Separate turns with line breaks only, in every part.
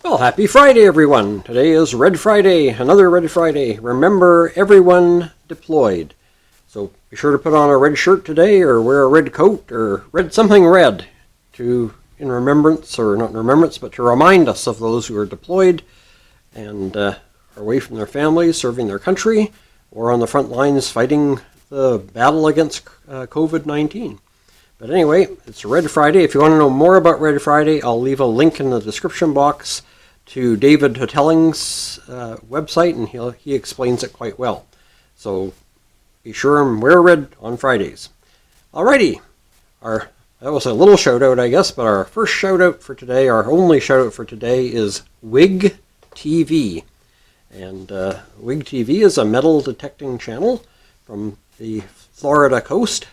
Well, happy Friday, everyone. Today is Red Friday, another Red Friday. Remember, everyone deployed. So be sure to put on a red shirt today, or wear a red coat, or something red in remembrance, or not in remembrance, but to remind us of those who are deployed and are away from their families, serving their country, or on the front lines fighting the battle against COVID-19. But anyway, it's Red Friday. If you want to know more about Red Friday, I'll leave a link in the description box to David Hotaling's website, and he explains it quite well. So be sure and wear red on Fridays. Alrighty, that was a little shout out, I guess, but our first shout out for today, our only shout out for today, is Wig-TV. And Wig-TV is a metal detecting channel from the Florida coast.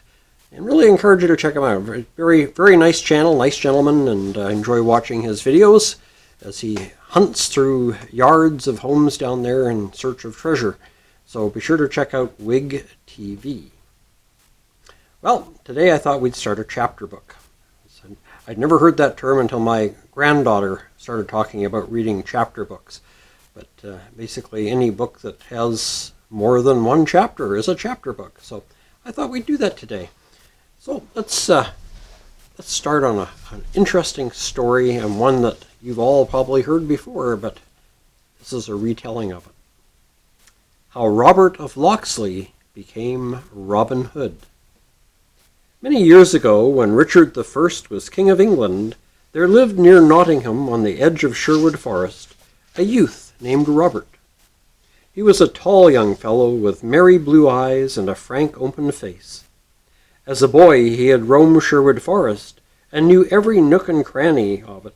And really encourage you to check him out. Very, very nice channel, nice gentleman, and I enjoy watching his videos as he hunts through yards of homes down there in search of treasure. So be sure to check out Wig-TV. Well, today I thought we'd start a chapter book. I'd never heard that term until my granddaughter started talking about reading chapter books. But basically any book that has more than one chapter is a chapter book. So I thought we'd do that today. So let's start on an interesting story, and one that you've all probably heard before, but this is a retelling of it. How Robert of Locksley became Robin Hood. Many years ago, when Richard I was King of England, there lived near Nottingham on the edge of Sherwood Forest a youth named Robert. He was a tall young fellow with merry blue eyes and a frank, open face. As a boy, he had roamed Sherwood Forest and knew every nook and cranny of it,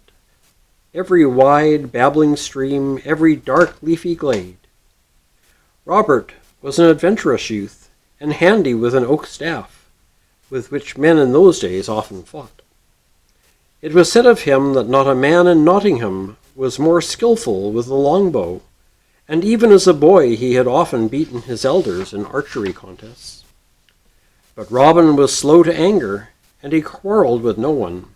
every wide, babbling stream, every dark, leafy glade. Robert was an adventurous youth and handy with an oak staff, with which men in those days often fought. It was said of him that not a man in Nottingham was more skillful with the longbow, and even as a boy he had often beaten his elders in archery contests. But Robin was slow to anger, and he quarreled with no one.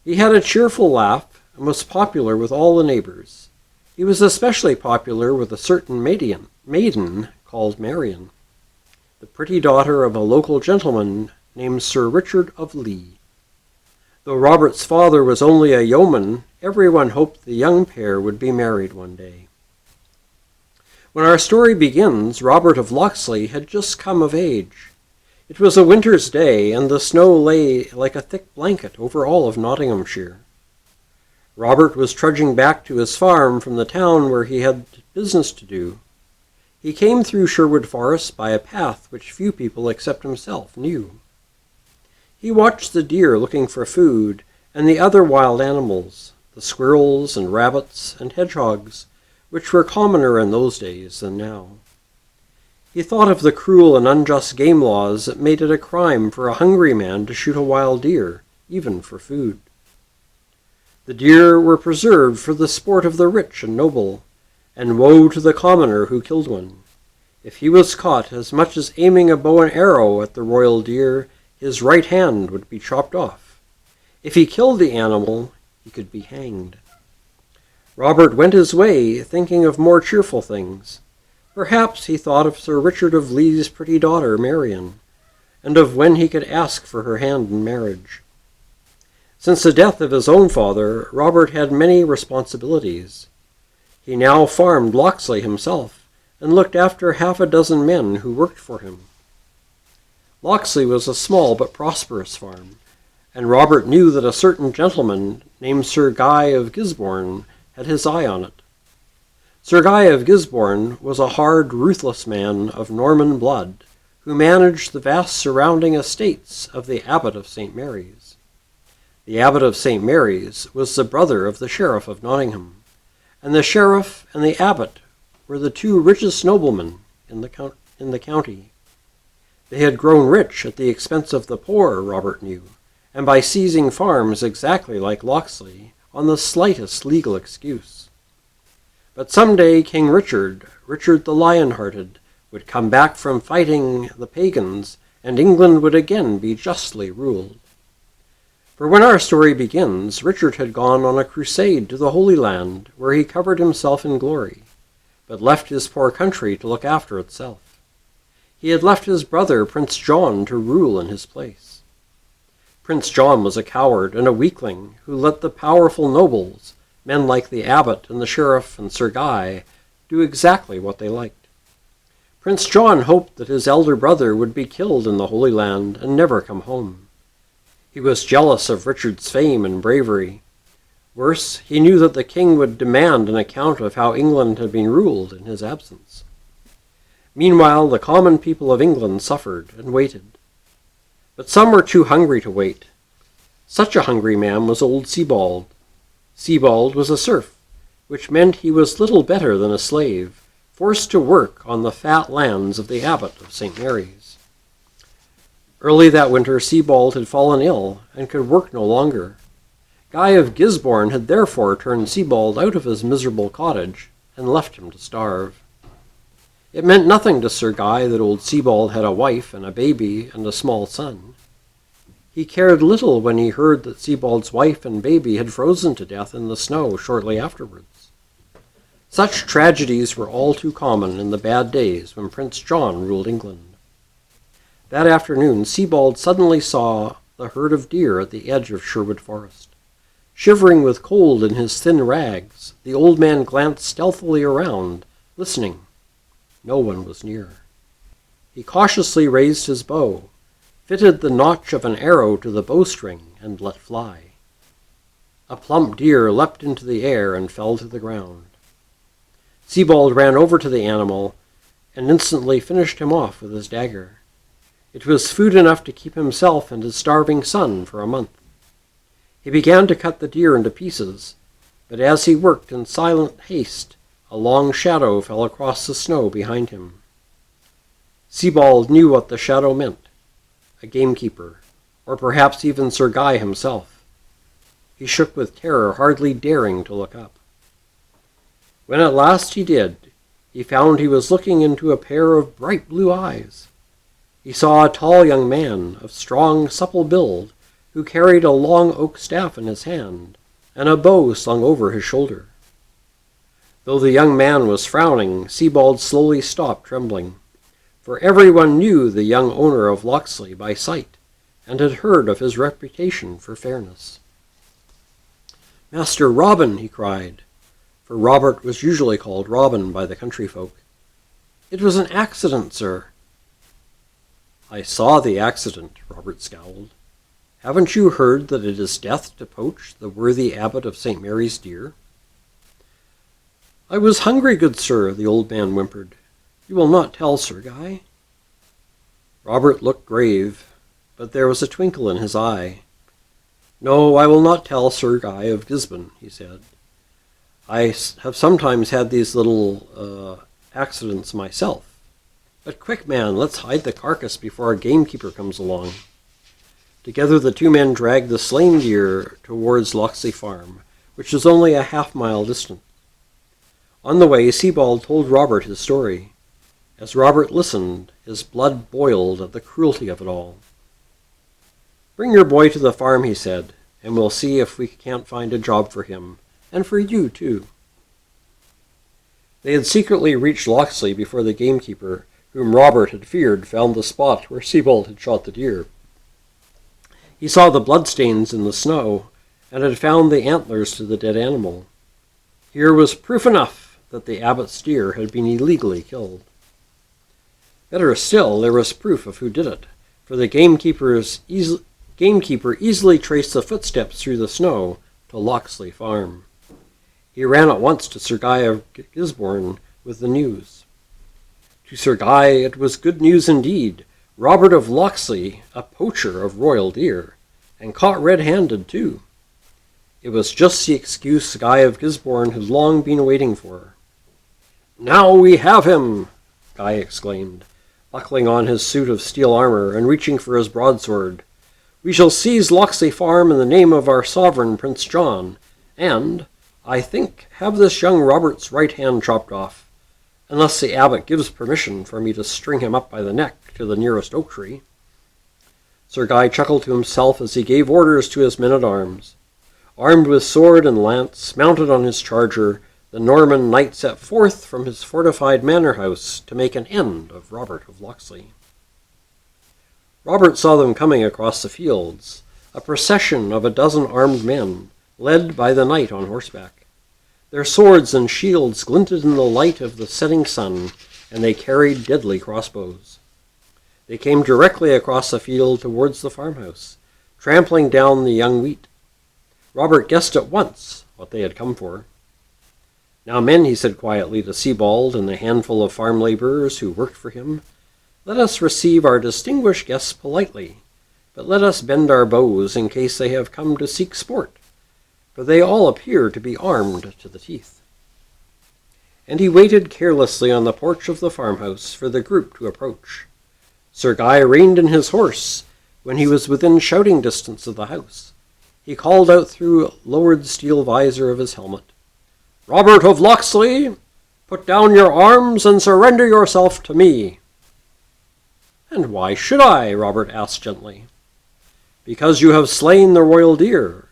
He had a cheerful laugh, and was popular with all the neighbors. He was especially popular with a certain maiden called Marian, the pretty daughter of a local gentleman named Sir Richard of Lee. Though Robert's father was only a yeoman, everyone hoped the young pair would be married one day. When our story begins, Robert of Locksley had just come of age. It was a winter's day, and the snow lay like a thick blanket over all of Nottinghamshire. Robert was trudging back to his farm from the town where he had business to do. He came through Sherwood Forest by a path which few people except himself knew. He watched the deer looking for food, and the other wild animals, the squirrels and rabbits and hedgehogs, which were commoner in those days than now. He thought of the cruel and unjust game laws that made it a crime for a hungry man to shoot a wild deer, even for food. The deer were preserved for the sport of the rich and noble, and woe to the commoner who killed one. If he was caught as much as aiming a bow and arrow at the royal deer, his right hand would be chopped off. If he killed the animal, he could be hanged. Robert went his way, thinking of more cheerful things. Perhaps he thought of Sir Richard of Lee's pretty daughter, Marian, and of when he could ask for her hand in marriage. Since the death of his own father, Robert had many responsibilities. He now farmed Locksley himself, and looked after half a dozen men who worked for him. Locksley was a small but prosperous farm, and Robert knew that a certain gentleman named Sir Guy of Gisborne had his eye on it. Sir Guy of Gisborne was a hard, ruthless man of Norman blood, who managed the vast surrounding estates of the Abbot of St. Mary's. The Abbot of St. Mary's was the brother of the Sheriff of Nottingham, and the Sheriff and the Abbot were the two richest noblemen in the county. They had grown rich at the expense of the poor, Robert knew, and by seizing farms exactly like Locksley on the slightest legal excuse. But someday King Richard the Lion-Hearted, would come back from fighting the pagans, and England would again be justly ruled. For when our story begins, Richard had gone on a crusade to the Holy Land, where he covered himself in glory, but left his poor country to look after itself. He had left his brother, Prince John, to rule in his place. Prince John was a coward and a weakling who let the powerful nobles, men like the abbot and the sheriff and Sir Guy, do exactly what they liked. Prince John hoped that his elder brother would be killed in the Holy Land and never come home. He was jealous of Richard's fame and bravery. Worse, he knew that the king would demand an account of how England had been ruled in his absence. Meanwhile, the common people of England suffered and waited. But some were too hungry to wait. Such a hungry man was old Sebald. Sebald was a serf, which meant he was little better than a slave, forced to work on the fat lands of the abbot of St. Mary's. Early that winter, Sebald had fallen ill and could work no longer. Guy of Gisborne had therefore turned Sebald out of his miserable cottage and left him to starve. It meant nothing to Sir Guy that old Sebald had a wife and a baby and a small son. He cared little when he heard that Sebald's wife and baby had frozen to death in the snow shortly afterwards. Such tragedies were all too common in the bad days when Prince John ruled England. That afternoon, Sebald suddenly saw the herd of deer at the edge of Sherwood Forest. Shivering with cold in his thin rags, the old man glanced stealthily around, listening. No one was near. He cautiously raised his bow, fitted the notch of an arrow to the bowstring, and let fly. A plump deer leapt into the air and fell to the ground. Sebald ran over to the animal and instantly finished him off with his dagger. It was food enough to keep himself and his starving son for a month. He began to cut the deer into pieces, but as he worked in silent haste, a long shadow fell across the snow behind him. Sebald knew what the shadow meant. A gamekeeper, or perhaps even Sir Guy himself. He shook with terror, hardly daring to look up. When at last he did, he found he was looking into a pair of bright blue eyes. He saw a tall young man of strong, supple build, who carried a long oak staff in his hand, and a bow slung over his shoulder. Though the young man was frowning, Sebald slowly stopped trembling, for everyone knew the young owner of Locksley by sight, and had heard of his reputation for fairness. "Master Robin," he cried, for Robert was usually called Robin by the country folk. "It was an accident, sir." "I saw the accident," Robert scowled. "Haven't you heard that it is death to poach the worthy abbot of St. Mary's deer?" "I was hungry, good sir," the old man whimpered. "You will not tell Sir Guy?" Robert looked grave, but there was a twinkle in his eye. "No, I will not tell Sir Guy of Gisborne," he said. "I have sometimes had these little accidents myself. But quick, man, let's hide the carcass before a gamekeeper comes along." Together the two men dragged the slain deer towards Locksley Farm, which was only a half-mile distant. On the way, Sebald told Robert his story. As Robert listened, his blood boiled at the cruelty of it all. "Bring your boy to the farm," he said, "and we'll see if we can't find a job for him, and for you, too." They had secretly reached Locksley before the gamekeeper, whom Robert had feared, found the spot where Sebald had shot the deer. He saw the bloodstains in the snow, and had found the antlers to the dead animal. Here was proof enough that the abbot's deer had been illegally killed. Better still, there was proof of who did it, for the gamekeeper easily traced the footsteps through the snow to Locksley Farm. He ran at once to Sir Guy of Gisborne with the news. To Sir Guy it was good news indeed. Robert of Locksley, a poacher of royal deer, and caught red-handed too. It was just the excuse Guy of Gisborne had long been waiting for. "Now we have him!" Guy exclaimed, buckling on his suit of steel armor and reaching for his broadsword. "We shall seize Locksley Farm in the name of our sovereign, Prince John, and, I think, have this young Robert's right hand chopped off, unless the abbot gives permission for me to string him up by the neck to the nearest oak tree." Sir Guy chuckled to himself as he gave orders to his men-at-arms. Armed with sword and lance, mounted on his charger, the Norman knight set forth from his fortified manor house to make an end of Robert of Locksley. Robert saw them coming across the fields, a procession of 12 armed men, led by the knight on horseback. Their swords and shields glinted in the light of the setting sun, and they carried deadly crossbows. They came directly across the field towards the farmhouse, trampling down the young wheat. Robert guessed at once what they had come for. "Now, men," he said quietly to Sebald and the handful of farm laborers who worked for him, "let us receive our distinguished guests politely, but let us bend our bows in case they have come to seek sport, for they all appear to be armed to the teeth." And he waited carelessly on the porch of the farmhouse for the group to approach. Sir Guy reined in his horse when he was within shouting distance of the house. He called out through lowered steel visor of his helmet, "Robert of Locksley, put down your arms and surrender yourself to me." "And why should I?" Robert asked gently. "Because you have slain the royal deer,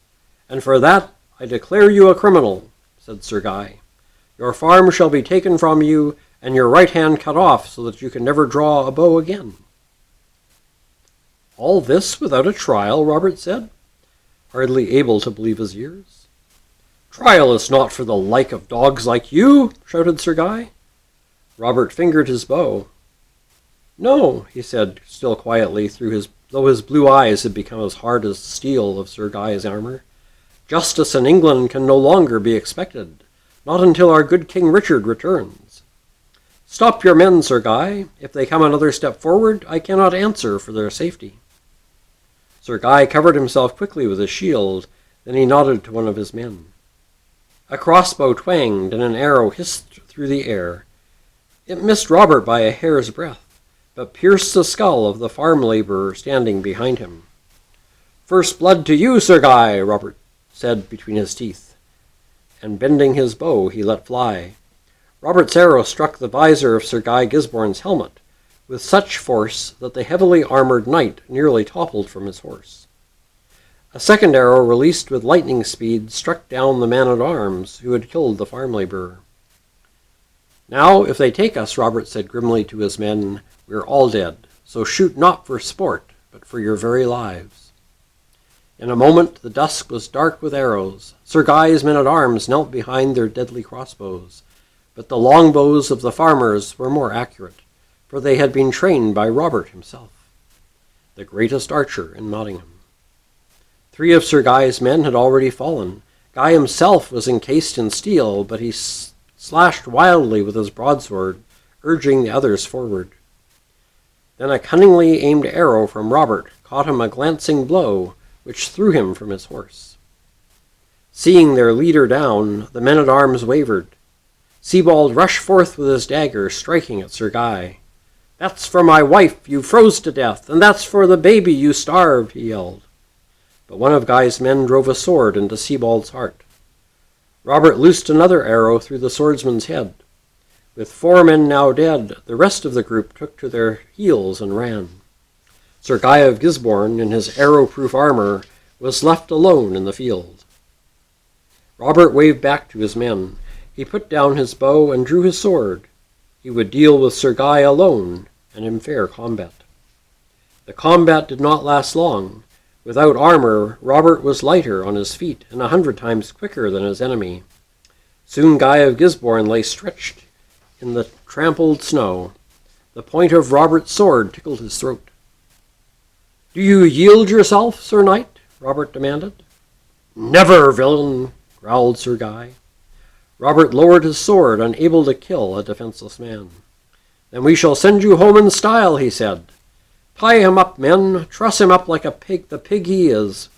and for that I declare you a criminal," said Sir Guy. "Your farm shall be taken from you, and your right hand cut off so that you can never draw a bow again." "All this without a trial?" Robert said, hardly able to believe his ears. "Trial is not for the like of dogs like you," shouted Sir Guy. Robert fingered his bow. "No," he said, still quietly, though his blue eyes had become as hard as steel of Sir Guy's armor. "Justice in England can no longer be expected, not until our good King Richard returns. Stop your men, Sir Guy. If they come another step forward, I cannot answer for their safety." Sir Guy covered himself quickly with his shield, then he nodded to one of his men. A crossbow twanged, and an arrow hissed through the air. It missed Robert by a hair's breadth, but pierced the skull of the farm laborer standing behind him. "First blood to you, Sir Guy," Robert said between his teeth, and bending his bow he let fly. Robert's arrow struck the visor of Sir Guy Gisborne's helmet, with such force that the heavily armored knight nearly toppled from his horse. A second arrow, released with lightning speed, struck down the man-at-arms who had killed the farm laborer. "Now, if they take us," Robert said grimly to his men, "we are all dead, so shoot not for sport, but for your very lives." In a moment the dusk was dark with arrows. Sir Guy's men-at-arms knelt behind their deadly crossbows, but the longbows of the farmers were more accurate, for they had been trained by Robert himself, the greatest archer in Nottingham. 3 of Sir Guy's men had already fallen. Guy himself was encased in steel, but he slashed wildly with his broadsword, urging the others forward. Then a cunningly aimed arrow from Robert caught him a glancing blow, which threw him from his horse. Seeing their leader down, the men-at-arms wavered. Sebald rushed forth with his dagger, striking at Sir Guy. "That's for my wife you froze to death, and that's for the baby you starved," he yelled. But one of Guy's men drove a sword into Sebald's heart. Robert loosed another arrow through the swordsman's head. With 4 men now dead, the rest of the group took to their heels and ran. Sir Guy of Gisborne, in his arrow-proof armor, was left alone in the field. Robert waved back to his men. He put down his bow and drew his sword. He would deal with Sir Guy alone and in fair combat. The combat did not last long. Without armor, Robert was lighter on his feet and 100 times quicker than his enemy. Soon Guy of Gisborne lay stretched in the trampled snow. The point of Robert's sword tickled his throat. "Do you yield yourself, Sir Knight?" Robert demanded. "Never, villain," growled Sir Guy. Robert lowered his sword, unable to kill a defenseless man. "Then we shall send you home in style," he said. "Tie him up, men. Truss him up like a pig, the pig he is."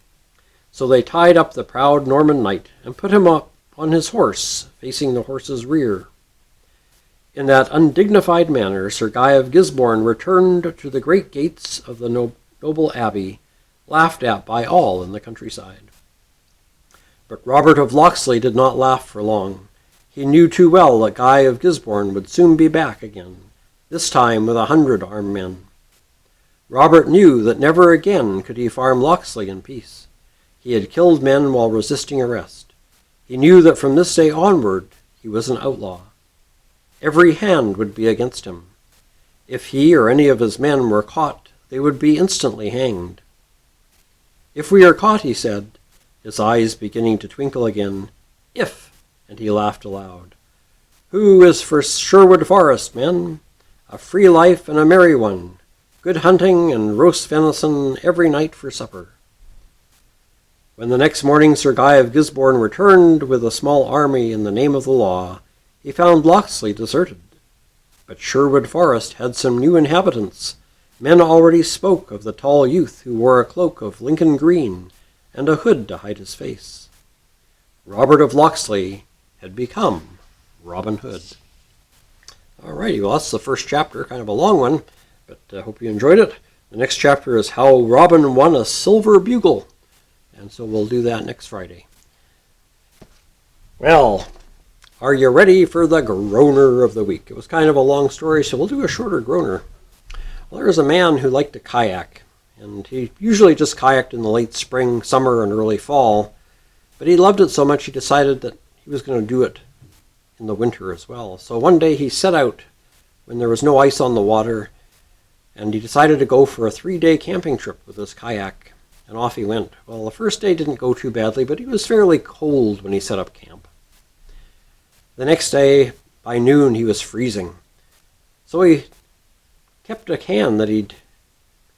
So they tied up the proud Norman knight and put him up on his horse, facing the horse's rear. In that undignified manner, Sir Guy of Gisborne returned to the great gates of the noble abbey, laughed at by all in the countryside. But Robert of Locksley did not laugh for long. He knew too well that Guy of Gisborne would soon be back again, this time with 100 armed men. Robert knew that never again could he farm Locksley in peace. He had killed men while resisting arrest. He knew that from this day onward he was an outlaw. Every hand would be against him. If he or any of his men were caught, they would be instantly hanged. "If we are caught," he said, his eyes beginning to twinkle again, "if," and he laughed aloud. "Who is for Sherwood Forest, men? A free life and a merry one. Good hunting and roast venison every night for supper." When the next morning Sir Guy of Gisborne returned with a small army in the name of the law, he found Locksley deserted. But Sherwood Forest had some new inhabitants. Men already spoke of the tall youth who wore a cloak of Lincoln green and a hood to hide his face. Robert of Locksley had become Robin Hood. Alrighty, well, that's the first chapter, kind of a long one, but I hope you enjoyed it. The next chapter is How Robin Won a Silver Bugle, and so we'll do that next Friday. Well, are you ready for the groaner of the week? It was kind of a long story, so we'll do a shorter groaner. Well, there was a man who liked to kayak, and he usually just kayaked in the late spring, summer, and early fall, but he loved it so much he decided that he was going to do it in the winter as well. So one day he set out when there was no ice on the water, and he decided to go for a 3-day camping trip with his kayak, and off he went. Well, the first day didn't go too badly, but he was fairly cold when he set up camp. The next day, by noon, he was freezing. So he kept a can that he'd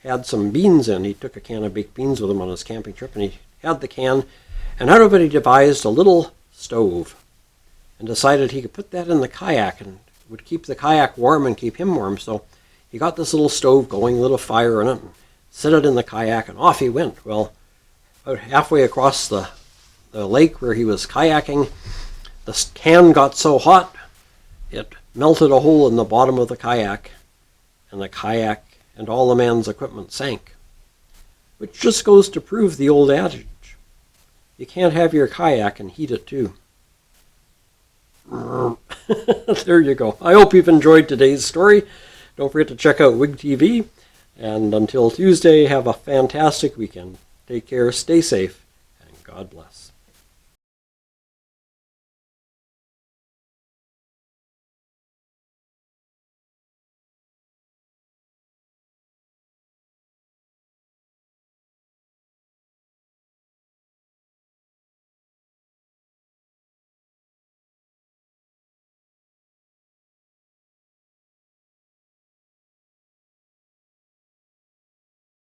had some beans in. He took a can of baked beans with him on his camping trip, and he had the can, and out of it he devised a little stove and decided he could put that in the kayak and it would keep the kayak warm and keep him warm. So he got this little stove going, a little fire in it, and set it in the kayak, and off he went. Well, about halfway across the lake where he was kayaking, the can got so hot it melted a hole in the bottom of the kayak, and the kayak and all the man's equipment sank. Which just goes to prove the old adage: you can't have your kayak and heat it too. There you go. I hope you've enjoyed today's story. Don't forget to check out Wig-TV. And until Tuesday, have a fantastic weekend. Take care, stay safe, and God bless.